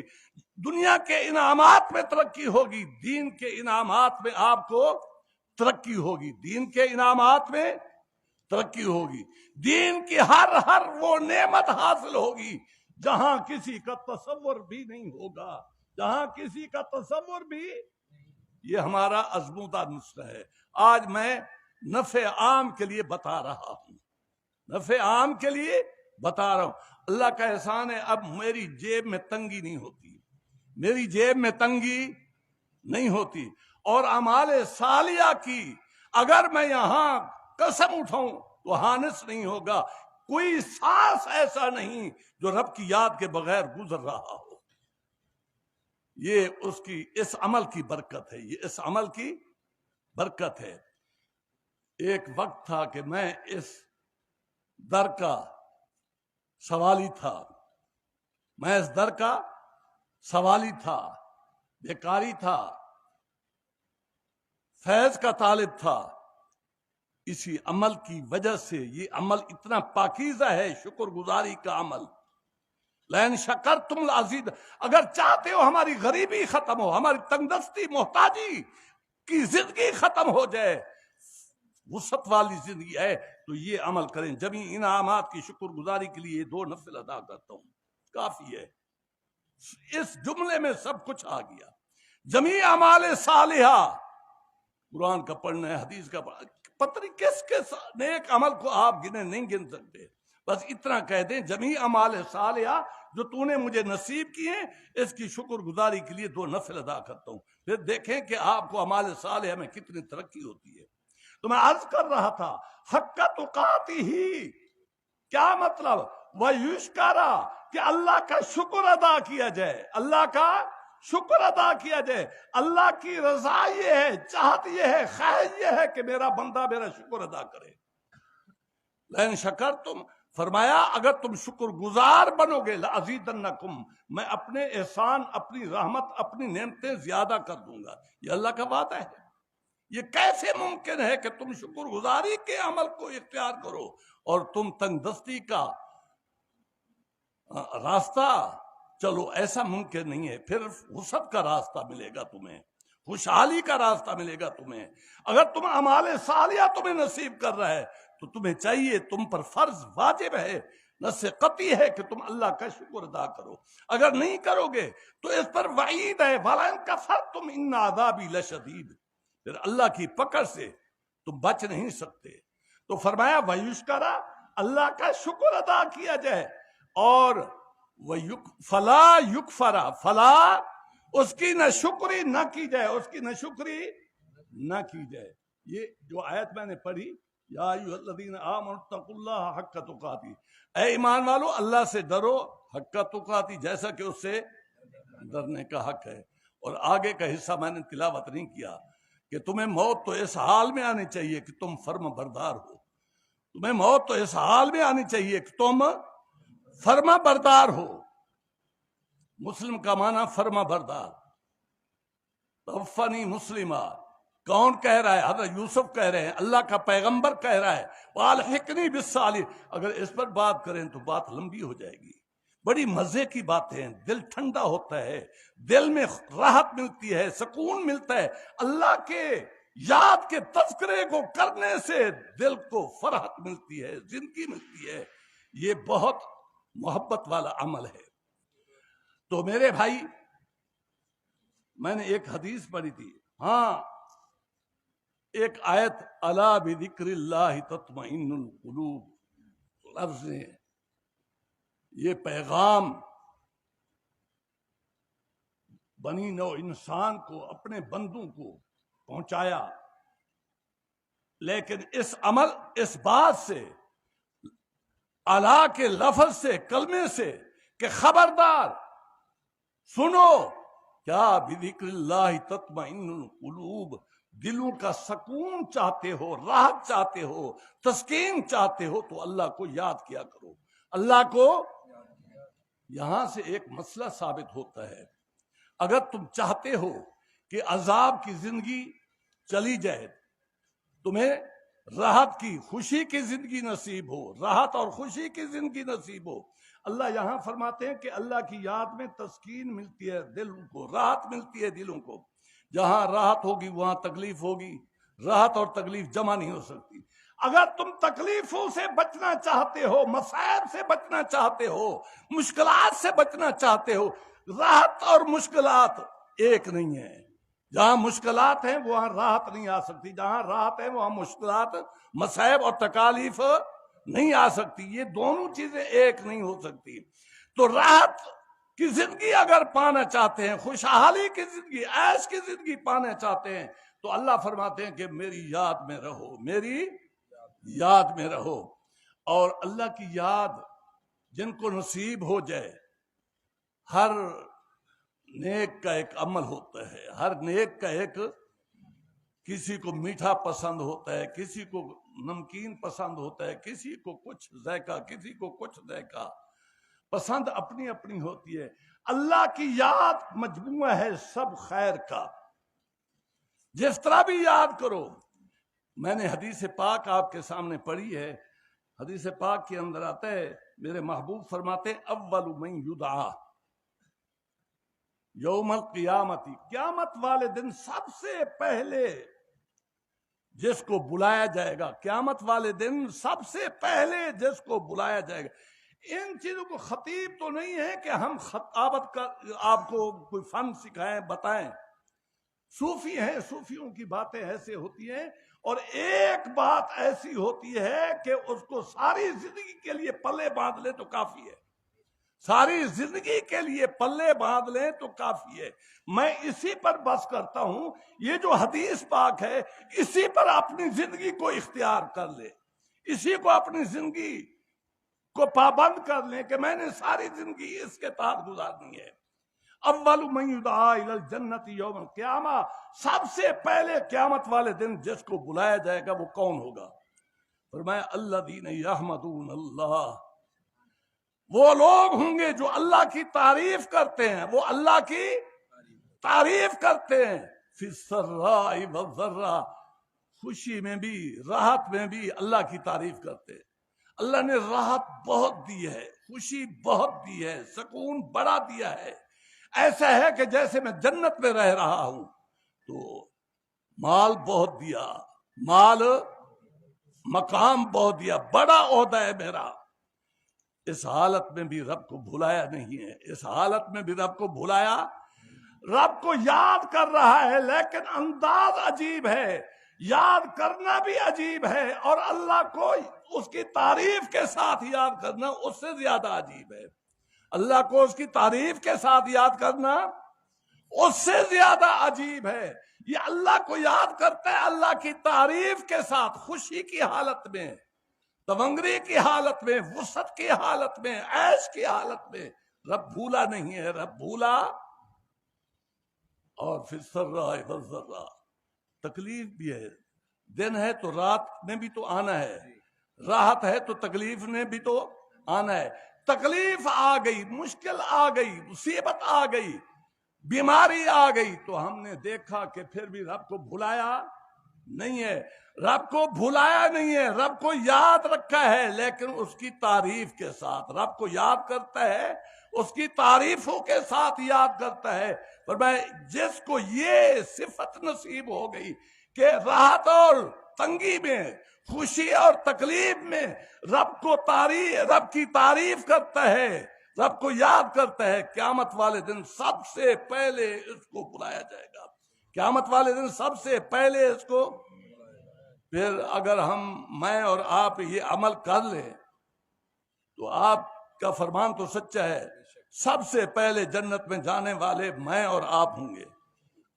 دنیا کے انعامات میں ترقی ہوگی، دین کے انعامات میں آپ کو ترقی ہوگی، دین کے انعامات میں ترقی ہوگی، دین کی ہر وہ نعمت حاصل ہوگی جہاں کسی کا تصور بھی نہیں ہوگا، جہاں کسی کا تصور بھی۔ یہ ہمارا آزمودہ نسخہ ہے۔ آج میں نفع عام کے لیے بتا رہا ہوں، نفع عام کے لیے بتا رہا ہوں۔ اللہ کا احسان ہے، اب میری جیب میں تنگی نہیں ہوتی، میری جیب میں تنگی نہیں ہوتی، اور اعمال صالحہ کی اگر میں یہاں قسم اٹھاؤں تو حانس نہیں ہوگا، کوئی سانس ایسا نہیں جو رب کی یاد کے بغیر گزر رہا ہو۔ یہ اس کی اس عمل کی برکت ہے، یہ اس عمل کی برکت ہے۔ ایک وقت تھا کہ میں اس در کا سوالی تھا، میں اس در کا سوالی تھا، بیکاری تھا، فیض کا طالب تھا۔ اسی عمل کی وجہ سے، یہ عمل اتنا پاکیزہ ہے، شکر گزاری کا عمل۔ لئن شکرتم لازید، اگر چاہتے ہو ہماری غریبی ختم ہو، ہماری تنگدستی محتاجی کی زندگی ختم ہو جائے، وسعت والی زندگی ہے، تو یہ عمل کریں۔ جمیع انعامات کی شکر گزاری کے لیے 2 نفل ادا کرتا ہوں، کافی ہے۔ اس جملے میں سب کچھ آ گیا۔ جمیع اعمال صالحہ، قرآن کا پڑھنا ہے، حدیث کا پڑھنا، پتہ نہیں کس کس نیک عمل کو آپ گنے نہیں گن سکتے، بس اتنا کہہ دیں جمیع اعمال صالحہ جو تو نے مجھے نصیب کیے ہیں، اس کی شکر گزاری کے لیے 2 نفل ادا کرتا ہوں، پھر دیکھیں کہ آپ کو اعمال صالحہ میں کتنی ترقی ہوتی ہے۔ تو میں عرض کر رہا تھا، حق تقاتہ، کیا مطلب؟ وَيُشْكَرَ، کہ اللہ کا شکر ادا کیا جائے، اللہ کا شکر ادا کیا جائے۔ اللہ کی رضا یہ ہے، چاہت یہ ہے، خواہش یہ ہے کہ میرا بندہ میرا شکر ادا کرے۔ لئن شکرتم، فرمایا اگر تم شکر گزار بنو گے، لازیدنکم، میں اپنے احسان، اپنی رحمت، اپنی نعمتیں زیادہ کر دوں گا۔ یہ اللہ کا وعدہ ہے۔ یہ کیسے ممکن ہے کہ تم شکر گزاری کے عمل کو اختیار کرو اور تم تنگ دستی کا راستہ چلو؟ ایسا ممکن نہیں ہے، پھر وسعت کا راستہ ملے گا تمہیں، خوشحالی کا راستہ ملے گا تمہیں۔ اگر تم اعمال صالحہ تمہیں نصیب کر رہا ہے تو تمہیں چاہیے، تم پر فرض واجب ہے، نص قطعی ہے کہ تم اللہ کا شکر ادا کرو۔ اگر نہیں کرو گے تو اس پر وعید ہے، وَلَئِن كَفَرْتُمْ إِنَّ عَذَابِي لَشَدِيدٌ، پھر اللہ کی پکڑ سے تم بچ نہیں سکتے۔ تو فرمایا وَيُشْكَرَ، اللہ کا شکر ادا کیا جائے، اور فلا یکفرا، فلا اس کی نہ شکری نہ کی جائے، اس کی نہ شکری نہ کی جائے۔ یہ جو آیت میں نے پڑھی، یا ایھا الذین آمنوا اتقوا اللہ حق تقاتی، اے ایمان والو اللہ سے ڈرو حق تقاتی، جیسا کہ اس سے ڈرنے کا حق ہے۔ اور آگے کا حصہ میں نے تلاوت نہیں کیا کہ تمہیں موت تو اس حال میں آنی چاہیے کہ تم فرما بردار ہو، تمہیں موت تو اس حال میں آنی چاہیے کہ تم فرما بردار ہو۔ مسلم کا معنی فرما بردار، توفنی مسلمہ، کون کہہ رہا ہے؟ حضرت یوسف کہہ رہے ہیں، اللہ کا پیغمبر کہہ رہا ہے والحقنی بالصالحین۔ اگر اس پر بات کریں تو بات لمبی ہو جائے گی، بڑی مزے کی باتیں، دل ٹھنڈا ہوتا ہے، دل میں راحت ملتی ہے، سکون ملتا ہے، اللہ کے یاد کے تذکرے کو کرنے سے دل کو فرحت ملتی ہے، زندگی ملتی ہے۔ یہ بہت محبت والا عمل ہے۔ تو میرے بھائی، میں نے ایک حدیث پڑھی تھی، ہاں ایک آیت الا بذکر اللہ تطمئن القلوب، لفظ نے یہ پیغام بنی نوع انسان کو، اپنے بندوں کو پہنچایا، لیکن اس عمل، اس بات سے، الا کے لفظ سے، کلمے سے، کہ خبردار سنو، کیا بذکر اللہ تطمئن القلوب، دلوں کا سکون چاہتے ہو، راحت چاہتے ہو، تسکین چاہتے ہو تو اللہ کو یاد کیا کرو، اللہ کو۔ یہاں سے ایک مسئلہ ثابت ہوتا ہے، اگر تم چاہتے ہو کہ عذاب کی زندگی چلی جائے، تمہیں راحت کی، خوشی کی زندگی نصیب ہو، راحت اور خوشی کی زندگی نصیب ہو، اللہ یہاں فرماتے ہیں کہ اللہ کی یاد میں تسکین ملتی ہے دلوں کو، راحت ملتی ہے دلوں کو۔ جہاں راحت ہوگی وہاں تکلیف ہوگی، راحت اور تکلیف جمع نہیں ہو سکتی۔ اگر تم تکلیفوں سے بچنا چاہتے ہو، مصائب سے بچنا چاہتے ہو، مشکلات سے بچنا چاہتے ہو، راحت اور مشکلات ایک نہیں ہے۔ جہاں مشکلات ہیں وہاں راحت نہیں آ سکتی، جہاں راحت ہے وہاں مشکلات، مصائب اور تکالیف نہیں آ سکتی۔ یہ دونوں چیزیں ایک نہیں ہو سکتی۔ تو راحت کی زندگی اگر پانا چاہتے ہیں، خوشحالی کی زندگی، عیش کی زندگی پانا چاہتے ہیں، تو اللہ فرماتے ہیں کہ میری یاد میں رہو، میری یاد میں رہو۔ اور اللہ کی یاد جن کو نصیب ہو جائے، ہر نیک کا ایک عمل ہوتا ہے، ہر نیک کا ایک، کسی کو میٹھا پسند ہوتا ہے، کسی کو نمکین پسند ہوتا ہے، کسی کو کچھ ذائقہ، کسی کو کچھ ذائقہ، پسند اپنی اپنی ہوتی ہے۔ اللہ کی یاد مجموعہ ہے سب خیر کا، جس طرح بھی یاد کرو۔ میں نے حدیث پاک آپ کے سامنے پڑھی ہے، حدیث پاک کے اندر آتا ہے، میرے محبوب فرماتے ہیں اول من یدعا یوم القیامتی، قیامت والے دن سب سے پہلے جس کو بلایا جائے گا، قیامت والے دن سب سے پہلے جس کو بلایا جائے گا۔ ان چیزوں کو خطیب تو نہیں ہے کہ ہم خطابت کا آپ کو کوئی فن سکھائیں، بتائیں، صوفی ہیں، صوفیوں کی باتیں ایسے ہوتی ہیں، اور ایک بات ایسی ہوتی ہے کہ اس کو ساری زندگی کے لیے پلے باندھ لیں تو کافی ہے، ساری زندگی کے لیے پلے باندھ لیں تو کافی ہے۔ میں اسی پر بس کرتا ہوں، یہ جو حدیث پاک ہے اسی پر اپنی زندگی کو اختیار کر لے، اسی کو اپنی زندگی کو پابند کر لیں کہ میں نے ساری زندگی اس کے تحت گزارنی ہے۔ اول من یدعا الی الجنت یوم القیامہ، سب سے پہلے قیامت والے دن جس کو بلایا جائے گا وہ کون ہوگا؟ فرمایا الذین یحمدون اللہ، وہ لوگ ہوں گے جو اللہ کی تعریف کرتے ہیں، وہ اللہ کی تعریف کرتے ہیں، فی السراء والضراء، خوشی میں بھی راحت میں بھی اللہ کی تعریف کرتے ہیں۔ اللہ نے راحت بہت دی ہے، خوشی بہت دی ہے، سکون بڑا دیا ہے، ایسا ہے کہ جیسے میں جنت میں رہ رہا ہوں۔ تو مال بہت دیا، مال مقام بہت دیا، بڑا عہدہ ہے میرا، اس حالت میں بھی رب کو بھلایا نہیں ہے، اس حالت میں بھی رب کو بھلایا، رب کو یاد کر رہا ہے لیکن انداز عجیب ہے، یاد کرنا بھی عجیب ہے، اور اللہ کو اس کی تعریف کے ساتھ یاد کرنا اس سے زیادہ عجیب ہے۔ اللہ کو اس کی تعریف کے ساتھ یاد کرنا اس سے زیادہ عجیب ہے۔ یہ اللہ کو یاد کرتا ہے اللہ کی تعریف کے ساتھ، خوشی کی حالت میں، تمنگری کی حالت میں، وسعت کی حالت میں، عیش کی حالت میں۔ رب بھولا نہیں ہے، رب بھولا۔ اور پھر سرائے وزرا، تکلیف بھی ہے، دن ہے تو رات نے بھی تو آنا ہے، راحت ہے تو تکلیف نے بھی تو آنا ہے۔ تکلیف آ گئی، مشکل آ گئی، مصیبت آ گئی، بیماری آ گئی، تو ہم نے دیکھا کہ پھر بھی رب کو بھلایا نہیں ہے، رب کو بھلایا نہیں ہے، رب کو یاد رکھا ہے، لیکن اس کی تعریف کے ساتھ۔ رب کو یاد کرتا ہے، اس کی تعریفوں کے ساتھ یاد کرتا ہے۔ فرمایا جس کو یہ صفت نصیب ہو گئی کہ راحت اور تنگی میں، خوشی اور تکلیف میں رب کی تعریف کرتا ہے، رب کو یاد کرتا ہے، قیامت والے دن سب سے پہلے اس کو بلایا جائے گا، قیامت والے دن سب سے پہلے اس کو۔ پھر اگر میں اور آپ یہ عمل کر لیں تو آپ کا فرمان تو سچا ہے، سب سے پہلے جنت میں جانے والے میں اور آپ ہوں گے۔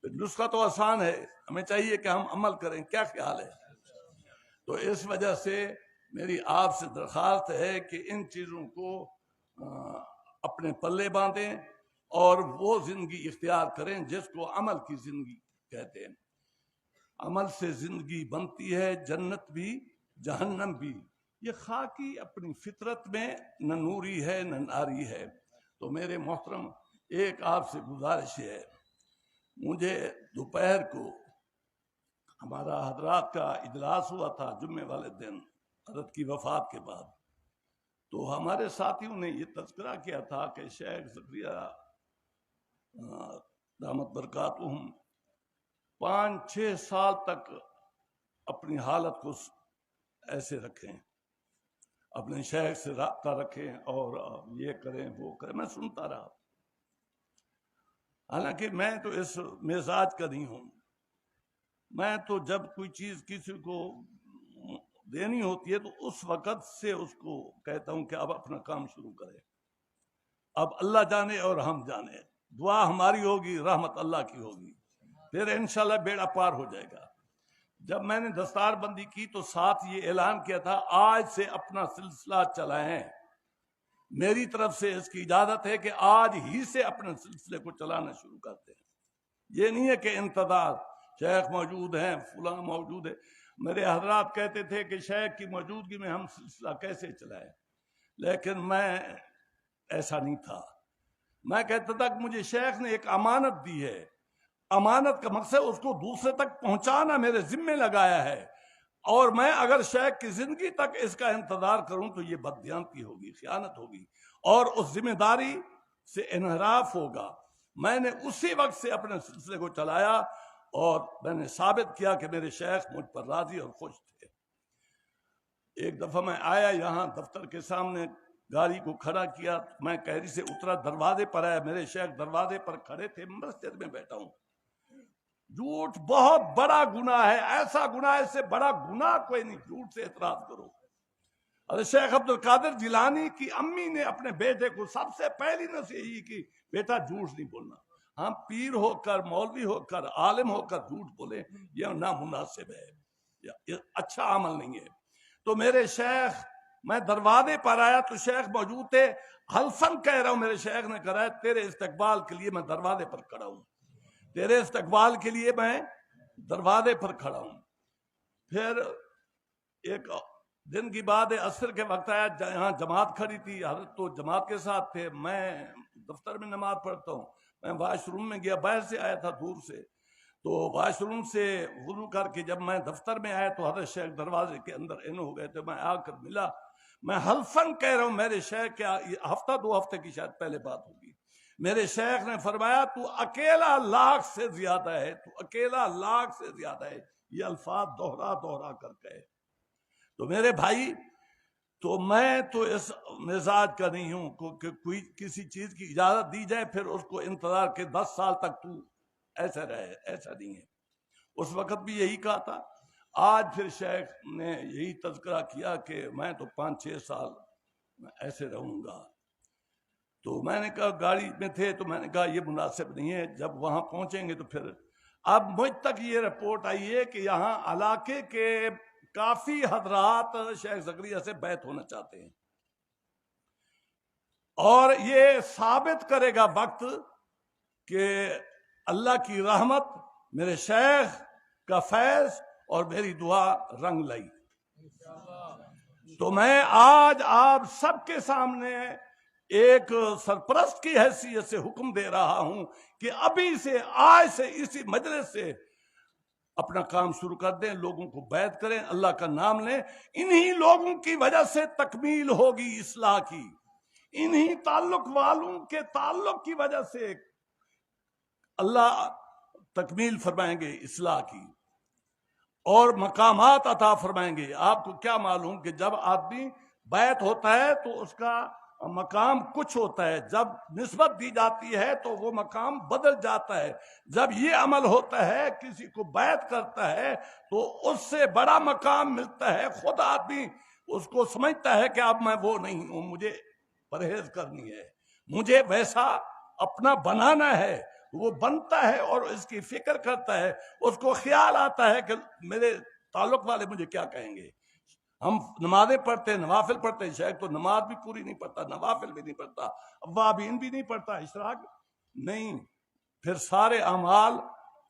نسخہ تو آسان ہے، ہمیں چاہیے کہ ہم عمل کریں۔ کیا خیال ہے؟ تو اس وجہ سے میری آپ سے درخواست ہے کہ ان چیزوں کو اپنے پلے باندھیں اور وہ زندگی اختیار کریں جس کو عمل کی زندگی کہتے ہیں۔ عمل سے زندگی بنتی ہے، جنت بھی جہنم بھی۔ یہ خاکی اپنی فطرت میں نہ نوری ہے نہ ناری ہے۔ تو میرے محترم، ایک آپ سے گزارش ہے، مجھے دوپہر کو ہمارا حضرات کا اجلاس ہوا تھا جمعے والے دن حضرت کی وفات کے بعد، تو ہمارے ساتھیوں نے یہ تذکرہ کیا تھا کہ شیخ زکریا دامت برکاتہم 5-6 سال تک اپنی حالت کو ایسے رکھیں، اپنے شیخ سے رابطہ رکھیں اور یہ کریں وہ کریں۔ میں سنتا رہا، حالانکہ میں تو اس مزاج کا نہیں ہوں، میں تو جب کوئی چیز کسی کو دینی ہوتی ہے تو اس وقت سے اس کو کہتا ہوں کہ اب اپنا کام شروع کرے، اب اللہ جانے اور ہم جانے، دعا ہماری ہوگی، رحمت اللہ کی ہوگی، پھر انشاءاللہ بیڑا پار ہو جائے گا۔ جب میں نے دستار بندی کی تو ساتھ یہ اعلان کیا تھا، آج سے اپنا سلسلہ چلائیں، میری طرف سے اس کی اجازت ہے کہ آج ہی سے اپنے سلسلے کو چلانا شروع کرتے ہیں۔ یہ نہیں ہے کہ انتظار، شیخ موجود ہیں، فلاں موجود ہے۔ میرے حضرات کہتے تھے کہ شیخ کی موجودگی میں ہم سلسلہ کیسے چلائیں، لیکن میں ایسا نہیں تھا۔ میں کہتا تھا کہ مجھے شیخ نے ایک امانت دی ہے، امانت کا مقصد اس کو دوسرے تک پہنچانا میرے ذمے لگایا ہے، اور میں اگر شیخ کی زندگی تک اس کا انتظار کروں تو یہ بددیانتی ہوگی، خیانت ہوگی، اور اس ذمہ داری سے انحراف ہوگا۔ میں نے اسی وقت سے اپنے سلسلے کو چلایا اور میں نے ثابت کیا کہ میرے شیخ مجھ پر راضی اور خوش تھے۔ ایک دفعہ میں آیا یہاں دفتر کے سامنے، گاڑی کو کھڑا کیا، میں کیری سے اترا، دروازے پر آیا، میرے شیخ دروازے پر کھڑے تھے، مسجد میں بیٹھا ہوں۔ جھوٹ بہت بڑا گناہ ہے، ایسا گناہ، اس سے بڑا گناہ کوئی نہیں، جھوٹ سے اعتراف کرو۔ حضرت شیخ عبد القادر جیلانی کی امی نے اپنے بیٹے کو سب سے پہلی نصیحت کی، بیٹا جھوٹ نہیں بولنا۔ ہم پیر ہو کر، مولوی ہو کر، عالم ہو کر جھوٹ بولے، یہ نامناسب ہے، یہ اچھا عمل نہیں ہے۔ تو میرے شیخ، میں دروازے پر آیا تو شیخ موجود تھے، حلفاً کہہ رہا ہوں، میرے شیخ نے کہا ہے تیرے استقبال کے لیے میں دروازے پر کھڑا ہوں، تیرے استقبال کے لیے میں دروازے پر کھڑا ہوں۔ پھر ایک دن کی بعد عصر کے وقت آیا، یہاں جماعت کھڑی تھی، حضرت تو جماعت کے ساتھ تھے، میں دفتر میں نماز پڑھتا ہوں، میں واش روم میں گیا، باہر سے آیا تھا دور سے، تو واش روم سے وضو کر کے جب میں دفتر میں آیا تو حضرت شیخ دروازے کے اندر ان ہو گئے تھے، میں آ کر ملا، میں حلفاً کہہ رہا ہوں، میرے شیخ کیا ہفتہ 2 ہفتے کی شاید پہلے بات ہوگی، میرے شیخ نے فرمایا تو اکیلا لاکھ سے زیادہ ہے، تو اکیلا لاکھ سے زیادہ ہے، یہ الفاظ دوہرا دوہرا کر کہے۔ تو میرے بھائی، تو میں تو اس مزاج کا نہیں ہوں کہ کوئی کسی چیز کی اجازت دی جائے پھر اس کو انتظار کے 10 سال تک تو ایسے رہے، ایسا نہیں ہے۔ اس وقت بھی یہی کہا تھا، آج پھر شیخ نے یہی تذکرہ کیا کہ میں تو 5-6 سال ایسے رہوں گا۔ تو میں نے کہا، گاڑی میں تھے تو میں نے کہا یہ مناسب نہیں ہے، جب وہاں پہنچیں گے تو پھر۔ اب مجھ تک یہ رپورٹ آئی ہے کہ یہاں علاقے کے کافی حضرات شیخ زکریا سے بیعت ہونا چاہتے ہیں، اور یہ ثابت کرے گا وقت کہ اللہ کی رحمت، میرے شیخ کا فیض اور میری دعا رنگ لائی۔ تو میں آج آپ سب کے سامنے ایک سرپرست کی حیثیت سے حکم دے رہا ہوں کہ ابھی سے، آج سے، اسی مجلس سے اپنا کام شروع کر دیں، لوگوں کو بیعت کریں، اللہ کا نام لیں۔ انہی لوگوں کی وجہ سے تکمیل ہوگی اصلاح کی، انہی تعلق والوں کے تعلق کی وجہ سے اللہ تکمیل فرمائیں گے اصلاح کی، اور مقامات عطا فرمائیں گے۔ آپ کو کیا معلوم کہ جب آدمی بیعت ہوتا ہے تو اس کا مقام کچھ ہوتا ہے، جب نسبت دی جاتی ہے تو وہ مقام بدل جاتا ہے۔ جب یہ عمل ہوتا ہے، کسی کو بیعت کرتا ہے تو اس سے بڑا مقام ملتا ہے۔ خود آدمی اس کو سمجھتا ہے کہ اب میں وہ نہیں ہوں، مجھے پرہیز کرنی ہے، مجھے ویسا اپنا بنانا ہے۔ وہ بنتا ہے اور اس کی فکر کرتا ہے، اس کو خیال آتا ہے کہ میرے تعلق والے مجھے کیا کہیں گے۔ ہم نمازیں پڑھتے ہیں، نوافل پڑھتے ہیں، شیخ تو نماز بھی پوری نہیں پڑھتا، نوافل بھی نہیں پڑھتا، اوابین بھی نہیں پڑھتا، اشراق نہیں، پھر سارے اعمال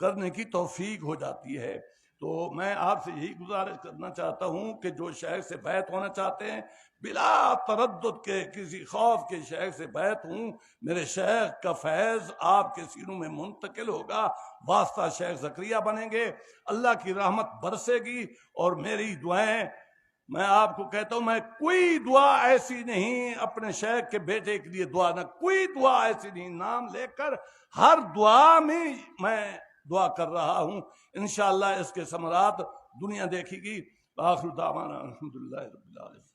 کرنے کی توفیق ہو جاتی ہے۔ تو میں آپ سے یہی گزارش کرنا چاہتا ہوں کہ جو شیخ سے بیعت ہونا چاہتے ہیں، بلا تردد کے، کسی خوف کے شیخ سے بیعت ہوں۔ میرے شیخ کا فیض آپ کے سینوں میں منتقل ہوگا، واسطہ شیخ زکریا بنیں گے، اللہ کی رحمت برسے گی۔ اور میری دعائیں، میں آپ کو کہتا ہوں، میں کوئی دعا ایسی نہیں اپنے شیخ کے بیٹے کے لیے دعا، نہ کوئی دعا ایسی نہیں، نام لے کر ہر دعا میں دعا کر رہا ہوں۔ انشاءاللہ اس کے ثمرات دنیا دیکھے گی۔ آخر دعوانا الحمدللہ رب العالمین۔